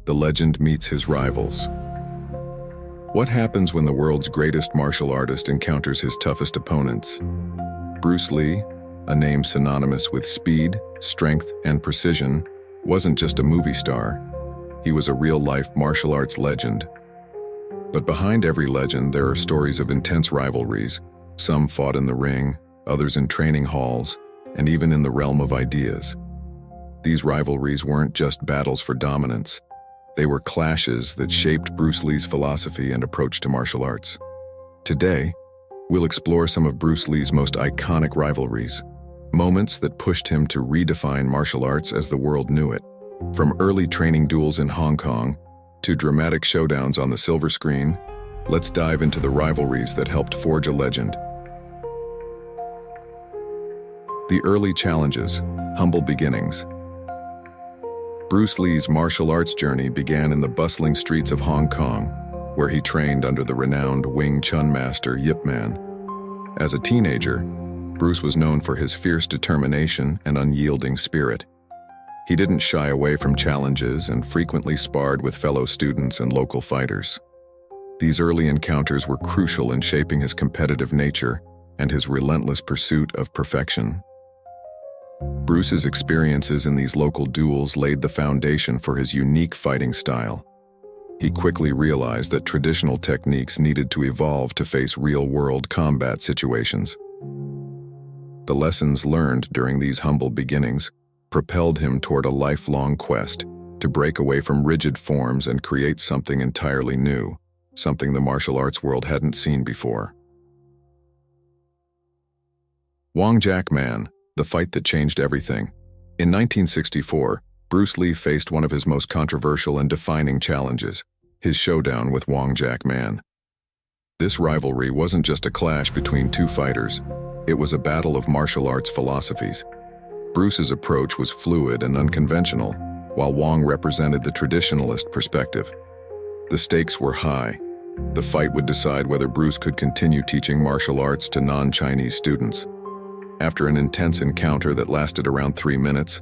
the legend meets his rivals. What happens when the world's greatest martial artist encounters his toughest opponents? Bruce Lee, a name synonymous with speed, strength, and precision, wasn't just a movie star. He was a real-life martial arts legend. But behind every legend, there are stories of intense rivalries. Some fought in the ring, others in training halls, and even in the realm of ideas. These rivalries weren't just battles for dominance. They were clashes that shaped Bruce Lee's philosophy and approach to martial arts. Today, we'll explore some of Bruce Lee's most iconic rivalries, moments that pushed him to redefine martial arts as the world knew it. From early training duels in Hong Kong to dramatic showdowns on the silver screen, let's dive into the rivalries that helped forge a legend. The early challenges, humble beginnings. Bruce Lee's martial arts journey began in the bustling streets of Hong Kong, where he trained under the renowned Wing Chun master Yip Man. As a teenager, Bruce was known for his fierce determination and unyielding spirit. He didn't shy away from challenges and frequently sparred with fellow students and local fighters. These early encounters were crucial in shaping his competitive nature and his relentless pursuit of perfection. Bruce's experiences in these local duels laid the foundation for his unique fighting style. He quickly realized that traditional techniques needed to evolve to face real-world combat situations. The lessons learned during these humble beginnings propelled him toward a lifelong quest to break away from rigid forms and create something entirely new, something the martial arts world hadn't seen before. Wong Jack Man, the fight that changed everything. In 1964, Bruce Lee faced one of his most controversial and defining challenges, his showdown with Wong Jack Man. This rivalry wasn't just a clash between two fighters, it was a battle of martial arts philosophies. Bruce's approach was fluid and unconventional, while Wong represented the traditionalist perspective. The stakes were high. The fight would decide whether Bruce could continue teaching martial arts to non-Chinese students. After an intense encounter that lasted around 3 minutes,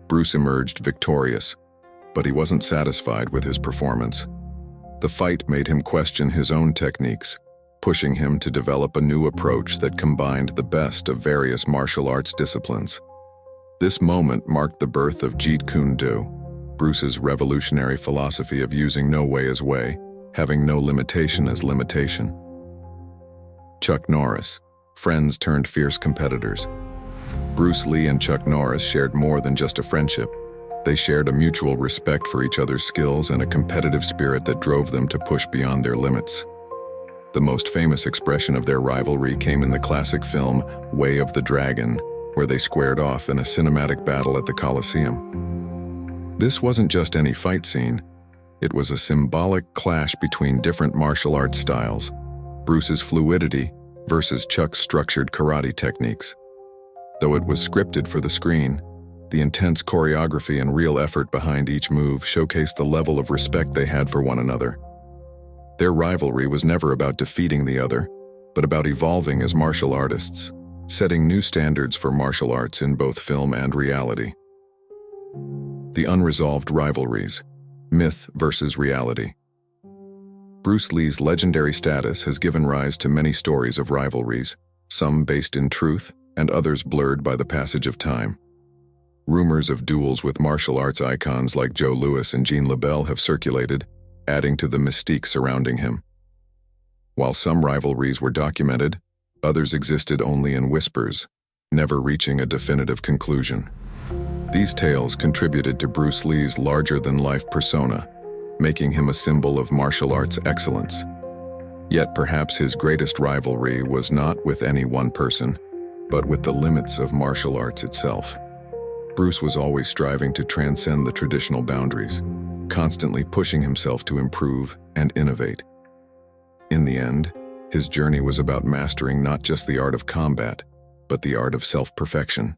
Bruce emerged victorious, but he wasn't satisfied with his performance. The fight made him question his own techniques, pushing him to develop a new approach that combined the best of various martial arts disciplines. This moment marked the birth of Jeet Kune Do, Bruce's revolutionary philosophy of using no way as way, having no limitation as limitation. Chuck Norris, friends turned fierce competitors. Bruce Lee and Chuck Norris shared more than just a friendship. They shared a mutual respect for each other's skills and a competitive spirit that drove them to push beyond their limits. The most famous expression of their rivalry came in the classic film Way of the Dragon, where they squared off in a cinematic battle at the Colosseum. This wasn't just any fight scene. It was a symbolic clash between different martial arts styles, Bruce's fluidity versus Chuck's structured karate techniques. Though it was scripted for the screen, the intense choreography and real effort behind each move showcased the level of respect they had for one another. Their rivalry was never about defeating the other, but about evolving as martial artists, setting new standards for martial arts in both film and reality. The unresolved rivalries, myth versus reality. Bruce Lee's legendary status has given rise to many stories of rivalries, some based in truth and others blurred by the passage of time. Rumors of duels with martial arts icons like Joe Louis and Gene LeBell have circulated, adding to the mystique surrounding him. While some rivalries were documented, others existed only in whispers, never reaching a definitive conclusion. These tales contributed to Bruce Lee's larger-than-life persona, making him a symbol of martial arts excellence. Yet perhaps his greatest rivalry was not with any one person, but with the limits of martial arts itself. Bruce was always striving to transcend the traditional boundaries, constantly pushing himself to improve and innovate. In the end, his journey was about mastering not just the art of combat, but the art of self-perfection.